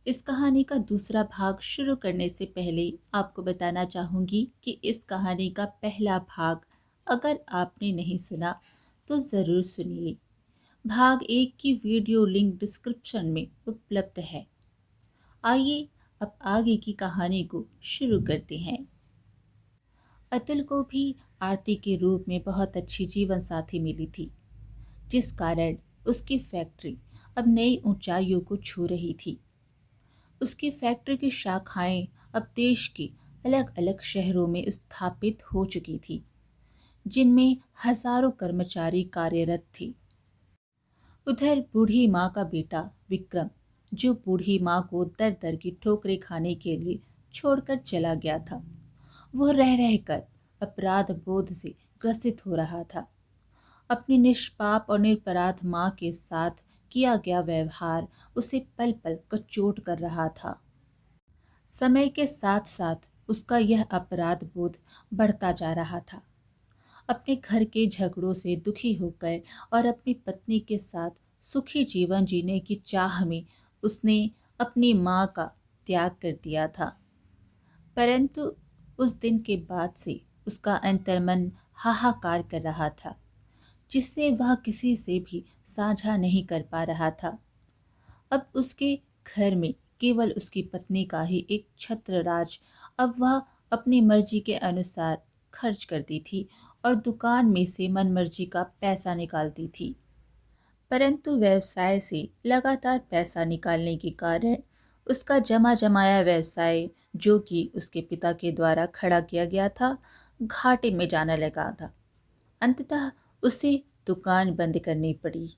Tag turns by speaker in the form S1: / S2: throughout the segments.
S1: इस कहानी का दूसरा भाग शुरू करने से पहले आपको बताना चाहूँगी कि इस कहानी का पहला भाग अगर आपने नहीं सुना तो ज़रूर सुनिए। भाग 1 की वीडियो लिंक डिस्क्रिप्शन में उपलब्ध है। आइए अब आगे की कहानी को शुरू करते हैं। अतुल को भी आरती के रूप में बहुत अच्छी जीवन साथी मिली थी, जिस कारण उसकी फैक्ट्री अब नई ऊंचाइयों को छू रही थी। उसकी फैक्ट्री की शाखाएं अब देश के अलग अलग शहरों में स्थापित हो चुकी थी, जिनमें हजारों कर्मचारी कार्यरत थे। उधर बूढ़ी माँ का बेटा विक्रम, जो बूढ़ी माँ को दर दर की ठोकरें खाने के लिए छोड़कर चला गया था, वो रह रहकर अपराध बोध से ग्रसित हो रहा था। अपनी निष्पाप और निरपराध माँ के साथ किया गया व्यवहार उसे पल पल कचोट कर रहा था। समय के साथ साथ उसका यह अपराध बोध बढ़ता जा रहा था। अपने घर के झगड़ों से दुखी होकर और अपनी पत्नी के साथ सुखी जीवन जीने की चाह में उसने अपनी माँ का त्याग कर दिया था। परंतु उस दिन के बाद से उसका अंतर्मन हाहाकार कर रहा था, जिससे वह किसी से भी साझा नहीं कर पा रहा था। अब उसके घर में केवल उसकी पत्नी का ही एक छत्र राज। अब वह अपनी मर्जी के अनुसार खर्च करती थी और दुकान में से मनमर्जी का पैसा निकालती थी। परंतु व्यवसाय से लगातार पैसा निकालने के कारण उसका जमा जमाया व्यवसाय, जो कि उसके पिता के द्वारा खड़ा किया गया था, घाटे में जाने लगा था। अंततः उसे दुकान बंद करनी पड़ी।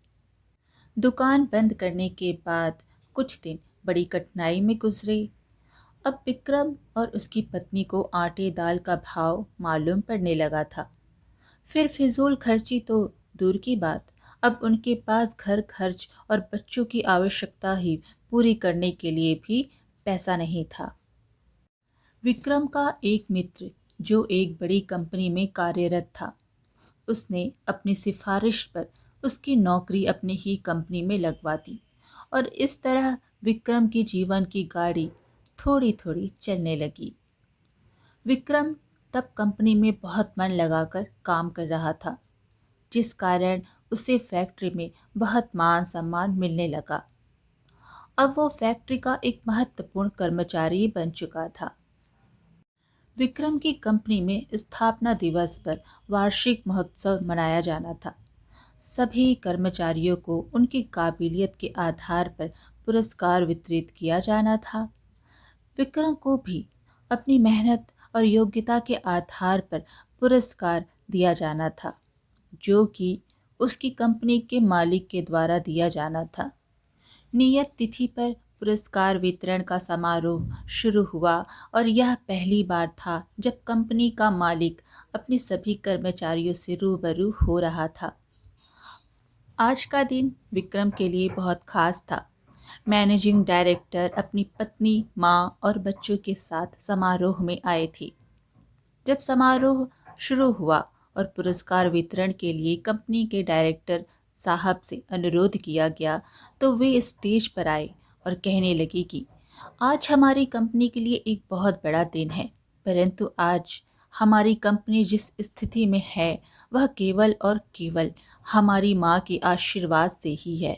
S1: दुकान बंद करने के बाद कुछ दिन बड़ी कठिनाई में गुजरे। अब विक्रम और उसकी पत्नी को आटे दाल का भाव मालूम पड़ने लगा था। फिर फिजूल खर्ची तो दूर की बात, अब उनके पास घर खर्च और बच्चों की आवश्यकता ही पूरी करने के लिए भी पैसा नहीं था। विक्रम का एक मित्र, जो एक बड़ी कंपनी में कार्यरत था, उसने अपनी सिफारिश पर उसकी नौकरी अपनी ही कंपनी में लगवा दी और इस तरह विक्रम की जीवन की गाड़ी थोड़ी थोड़ी चलने लगी। विक्रम तब कंपनी में बहुत मन लगाकर काम कर रहा था, जिस कारण उसे फैक्ट्री में बहुत मान सम्मान मिलने लगा। अब वो फैक्ट्री का एक महत्वपूर्ण कर्मचारी बन चुका था। विक्रम की कंपनी में स्थापना दिवस पर वार्षिक महोत्सव मनाया जाना था। सभी कर्मचारियों को उनकी काबिलियत के आधार पर पुरस्कार वितरित किया जाना था। विक्रम को भी अपनी मेहनत और योग्यता के आधार पर पुरस्कार दिया जाना था, जो कि उसकी कंपनी के मालिक के द्वारा दिया जाना था। नियत तिथि पर पुरस्कार वितरण का समारोह शुरू हुआ और यह पहली बार था जब कंपनी का मालिक अपने सभी कर्मचारियों से रूबरू हो रहा था। आज का दिन विक्रम के लिए बहुत खास था। मैनेजिंग डायरेक्टर अपनी पत्नी, माँ और बच्चों के साथ समारोह में आए थे। जब समारोह शुरू हुआ और पुरस्कार वितरण के लिए कंपनी के डायरेक्टर साहब से अनुरोध किया गया, तो वे स्टेज पर आए और कहने लगे कि आज हमारी कंपनी के लिए एक बहुत बड़ा दिन है, परंतु आज हमारी कंपनी जिस स्थिति में है वह केवल और केवल हमारी माँ के आशीर्वाद से ही है।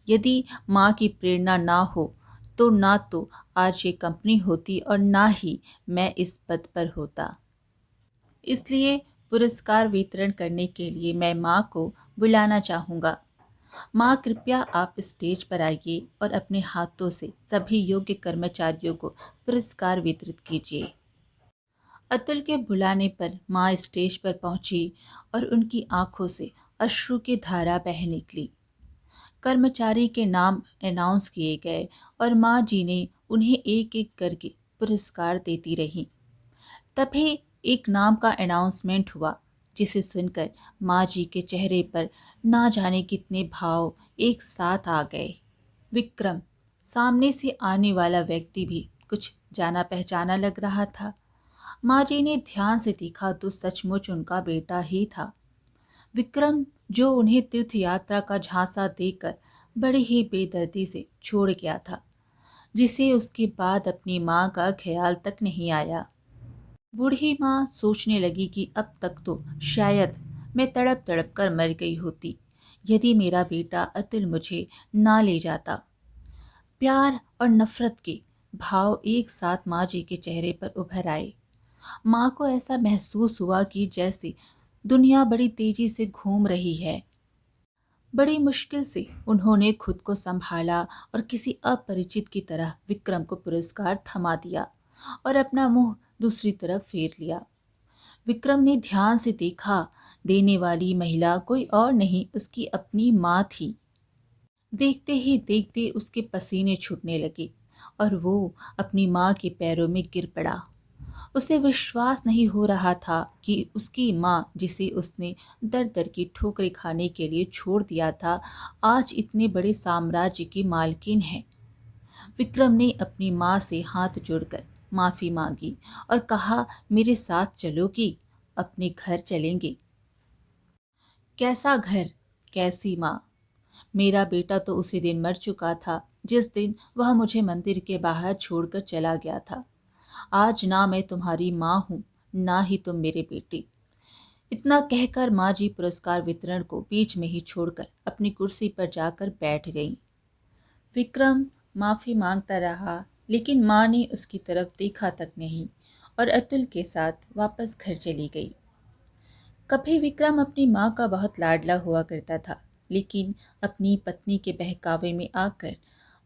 S1: यदि माँ की प्रेरणा ना हो तो ना तो आज ये कंपनी होती और ना ही मैं इस पद पर होता। इसलिए पुरस्कार वितरण करने के लिए मैं माँ को बुलाना चाहूँगा। माँ, कृपया आप स्टेज पर आइए और अपने हाथों से सभी योग्य कर्मचारियों को पुरस्कार वितरित कीजिए। अतुल के बुलाने पर माँ स्टेज पर पहुंची और उनकी आंखों से अश्रु की धारा बह निकली। कर्मचारी के नाम अनाउंस किए गए और माँ जी ने उन्हें एक एक करके पुरस्कार देती रहीं। तभी एक नाम का अनाउंसमेंट हुआ, जिसे सुनकर माँ जी के चेहरे पर ना जाने कितने भाव एक साथ आ गए। विक्रम, सामने से आने वाला व्यक्ति भी कुछ जाना पहचाना लग रहा था। माँ जी ने ध्यान से देखा तो सचमुच उनका बेटा ही था। विक्रम, जो उन्हें तीर्थ यात्रा का झांसा देकर बड़ी ही बेदर्दी से छोड़ गया था, जिसे उसके बाद अपनी माँ का ख्याल तक नहीं आया। बूढ़ी माँ सोचने लगी कि अब तक तो शायद मैं तड़प तड़प कर मर गई होती यदि मेरा बेटा अतुल मुझे ना ले जाता। प्यार और नफरत के भाव एक साथ माँ जी के चेहरे पर उभर आए। माँ को ऐसा महसूस हुआ कि जैसे दुनिया बड़ी तेजी से घूम रही है। बड़ी मुश्किल से उन्होंने खुद को संभाला और किसी अपरिचित की तरह विक्रम को पुरस्कार थमा दिया और अपना मुंह दूसरी तरफ फेर लिया। विक्रम ने ध्यान से देखा, देने वाली महिला कोई और नहीं उसकी अपनी माँ थी। देखते ही देखते उसके पसीने छूटने लगे और वो अपनी माँ के पैरों में गिर पड़ा। उसे विश्वास नहीं हो रहा था कि उसकी माँ, जिसे उसने दर दर की ठोकरें खाने के लिए छोड़ दिया था, आज इतने बड़े साम्राज्य की मालकिन है। विक्रम ने अपनी माँ से हाथ जोड़कर माफी मांगी और कहा, मेरे साथ चलोगी? अपने घर चलेंगे। कैसा घर, कैसी माँ? मेरा बेटा तो उसी दिन मर चुका था जिस दिन वह मुझे मंदिर के बाहर छोड़कर चला गया था। आज ना मैं तुम्हारी माँ हूँ, ना ही तुम मेरे बेटे। इतना कहकर माँ जी पुरस्कार वितरण को बीच में ही छोड़कर अपनी कुर्सी पर जाकर बैठ गईं। विक्रम माफी मांगता रहा, लेकिन माँ ने उसकी तरफ देखा तक नहीं और अतुल के साथ वापस घर चली गई। कभी विक्रम अपनी माँ का बहुत लाडला हुआ करता था, लेकिन अपनी पत्नी के बहकावे में आकर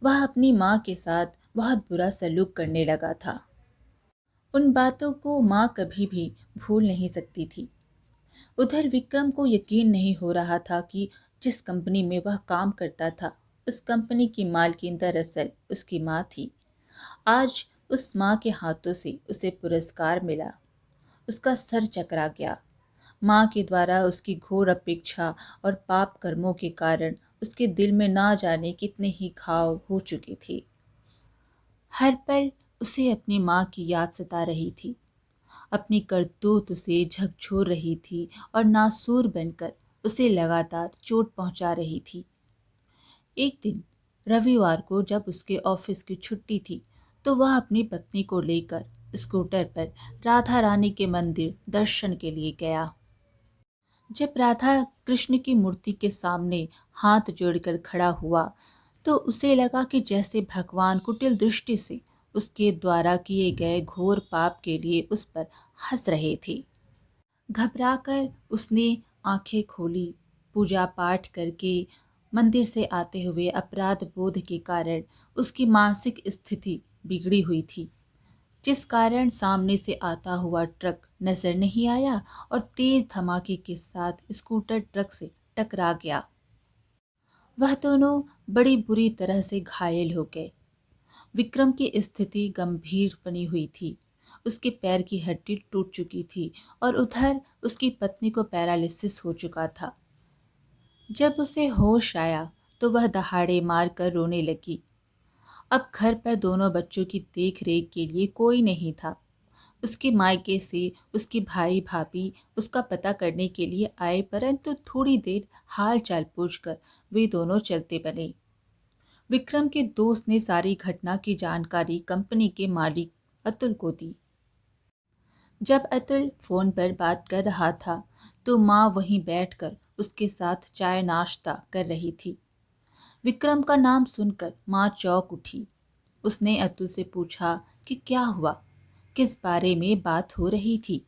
S1: वह अपनी माँ के साथ बहुत बुरा सलूक करने लगा था। उन बातों को माँ कभी भी भूल नहीं सकती थी। उधर विक्रम को यकीन नहीं हो रहा था कि जिस कंपनी में वह काम करता था, उस कंपनी की मालकिन दरअसल उसकी माँ थी। आज उस माँ के हाथों से उसे पुरस्कार मिला। उसका सर चकरा गया। माँ के द्वारा उसकी घोर अपेक्षा और पाप कर्मों के कारण उसके दिल में ना जाने कितने ही घाव हो चुके थे। हर पल उसे अपनी माँ की याद सता रही थी। अपनी करतूत उसे झकझोर रही थी और नासूर बनकर उसे लगातार चोट पहुंचा रही थी। एक दिन रविवार को जब उसके ऑफिस की छुट्टी थी, तो वह अपनी पत्नी को लेकर स्कूटर पर राधा रानी के मंदिर दर्शन के लिए गया। जब राधा कृष्ण की मूर्ति के सामने हाथ जोड़कर खड़ा हुआ, तो उसे लगा कि जैसे भगवान कुटिल दृष्टि से उसके द्वारा किए गए घोर पाप के लिए उस पर हंस रहे थे। घबराकर उसने आंखें खोली। पूजा पाठ करके मंदिर से आते हुए अपराध बोध के कारण उसकी मानसिक स्थिति बिगड़ी हुई थी, जिस कारण सामने से आता हुआ ट्रक नजर नहीं आया और तेज धमाके के साथ स्कूटर ट्रक से टकरा गया। वह दोनों बड़ी बुरी तरह से घायल हो गए। विक्रम की स्थिति गंभीर बनी हुई थी। उसके पैर की हड्डी टूट चुकी थी और उधर उसकी पत्नी को पैरालिसिस हो चुका था। जब उसे होश आया तो वह दहाड़े मार कर रोने लगी। अब घर पर दोनों बच्चों की देख रेख के लिए कोई नहीं था। उसके मायके से उसके भाई भाभी उसका पता करने के लिए आए, परंतु थोड़ी देर हाल चाल पूछकर वे दोनों चलते बने। विक्रम के दोस्त ने सारी घटना की जानकारी कंपनी के मालिक अतुल को दी। जब अतुल फोन पर बात कर रहा था, तो माँ वहीं बैठकर उसके साथ चाय नाश्ता कर रही थी। विक्रम का नाम सुनकर माँ चौंक उठी। उसने अतुल से पूछा कि क्या हुआ, किस बारे में बात हो रही थी।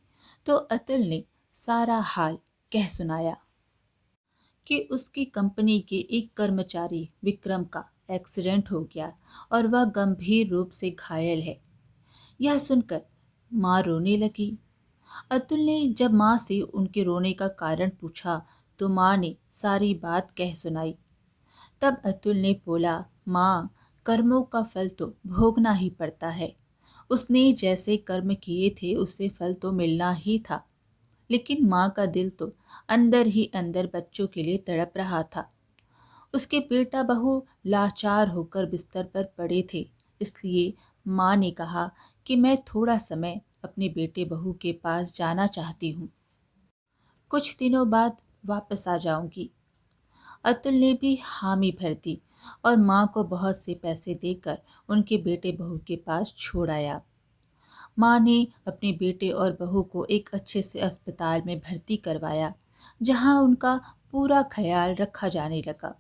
S1: तो अतुल ने सारा हाल कह सुनाया कि उसकी कंपनी के एक कर्मचारी विक्रम का एक्सीडेंट हो गया और वह गंभीर रूप से घायल है। यह सुनकर माँ रोने लगी। अतुल ने जब माँ से उनके रोने का कारण पूछा, तो माँ ने सारी बात कह सुनाई। तब अतुल ने बोला, माँ, कर्मों का फल तो भोगना ही पड़ता है। उसने जैसे कर्म किए थे उससे फल तो मिलना ही था। लेकिन माँ का दिल तो अंदर ही अंदर बच्चों के लिए तड़प रहा था। उसके बेटा बहू लाचार होकर बिस्तर पर पड़े थे, इसलिए माँ ने कहा कि मैं थोड़ा समय अपने बेटे बहू के पास जाना चाहती हूँ। कुछ दिनों बाद वापस आ जाऊंगी। अतुल ने भी हामी भर दी और माँ को बहुत से पैसे देकर उनके बेटे बहू के पास छोड़ आया। माँ ने अपने बेटे और बहू को एक अच्छे से अस्पताल में भर्ती करवाया, जहाँ उनका पूरा ख्याल रखा जाने लगा।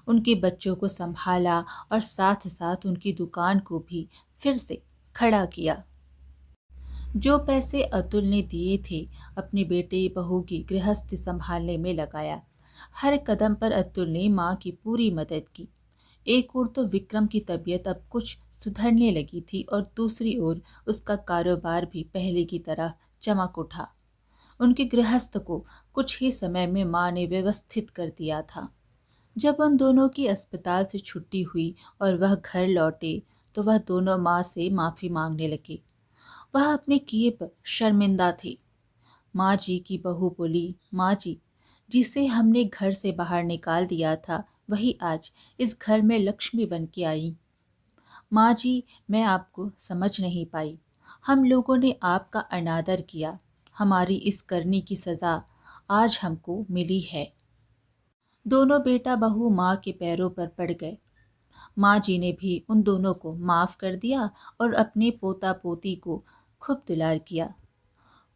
S1: उनके बच्चों को संभाला और साथ साथ उनकी दुकान को भी फिर से खड़ा किया। जो पैसे अतुल ने दिए थे, अपने बेटे बहू की गृहस्थी संभालने में लगाया। हर कदम पर अतुल ने माँ की पूरी मदद की। एक ओर तो विक्रम की तबीयत अब कुछ सुधरने लगी थी और दूसरी ओर उसका कारोबार भी पहले की तरह चमक उठा। उनके गृहस्थ को कुछ ही समय में माँ ने व्यवस्थित कर दिया था। जब उन दोनों की अस्पताल से छुट्टी हुई और वह घर लौटे, तो वह दोनों माँ से माफ़ी मांगने लगे। वह अपने किए पर शर्मिंदा थी। माँ जी की बहू बोली, माँ जी, जिसे हमने घर से बाहर निकाल दिया था, वही आज इस घर में लक्ष्मी बन के आई। माँ जी, मैं आपको समझ नहीं पाई। हम लोगों ने आपका अनादर किया। हमारी इस करनी की सज़ा आज हमको मिली है। दोनों बेटा बहू माँ के पैरों पर पड़ गए। माँ जी ने भी उन दोनों को माफ़ कर दिया और अपने पोता पोती को खूब दुलार किया।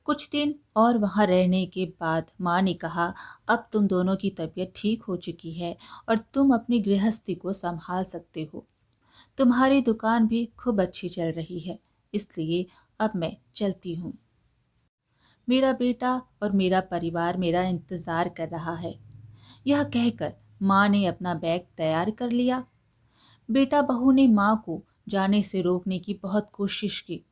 S1: कुछ दिन और वहाँ रहने के बाद माँ ने कहा, अब तुम दोनों की तबीयत ठीक हो चुकी है और तुम अपनी गृहस्थी को संभाल सकते हो। तुम्हारी दुकान भी खूब अच्छी चल रही है, इसलिए अब मैं चलती हूँ। मेरा बेटा और मेरा परिवार मेरा इंतज़ार कर रहा है। यह कहकर माँ ने अपना बैग तैयार कर लिया। बेटा बहू ने माँ को जाने से रोकने की बहुत कोशिश की,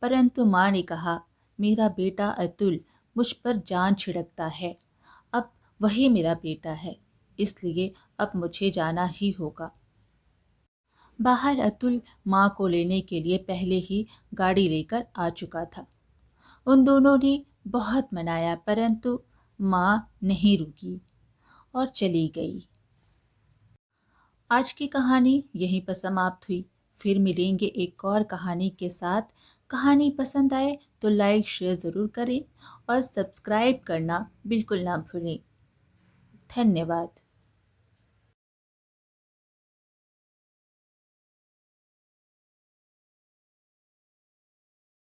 S1: परंतु माँ ने कहा, मेरा बेटा अतुल मुझ पर जान छिड़कता है। अब वही मेरा बेटा है, इसलिए अब मुझे जाना ही होगा। बाहर अतुल माँ को लेने के लिए पहले ही गाड़ी लेकर आ चुका था। उन दोनों ने बहुत मनाया, परंतु माँ नहीं रुकी और चली गई। आज की कहानी यहीं पर समाप्त हुई। फिर मिलेंगे एक और कहानी के साथ। कहानी पसंद आए तो लाइक शेयर ज़रूर करें और सब्सक्राइब करना बिल्कुल ना भूलें। धन्यवाद।